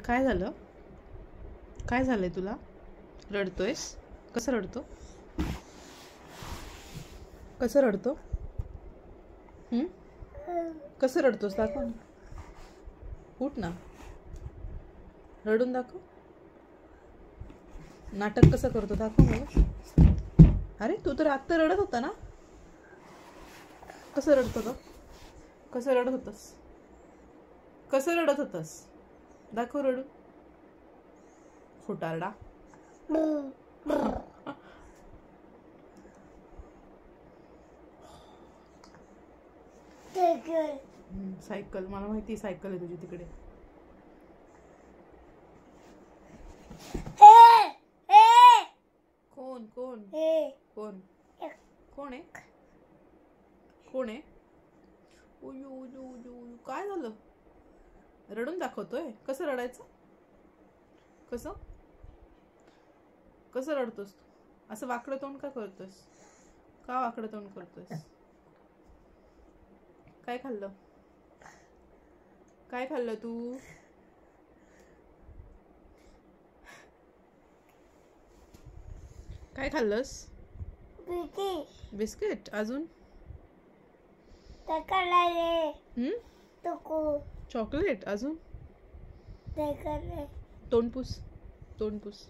काय झालं? काय झालंय तुला? रडतोयस? कसं रडतो? कसं रडतो? कसं रडतोस? दाखव ना. उठ ना, रडून दाखव. नाटक कसं करतो दाखव मला. अरे तू तर आत्ता रडत होता ना. कसं रडतो ग? कसं रडत होतस? कसं रडत होतस? दाखव रडू. खोटारडा. सायकल, मला माहिती सायकल आहे तुझी तिकडे. कोण कोण कोण कोण आहे? कोण आहे? उयू उयू उयू. काय झालं? रडून दाखवतोय. कसं रडायचं? कसं कसं रडतोस तू? असं वाकडं तोंड का करतोस? का वाकडं तोंड करतोस? काय खाल्लं? काय खाल्लं तू? काय खाल्लंस? बिस्किट. अजून? चॉकलेट. अजून? तोंड पुस. तोंड पुस.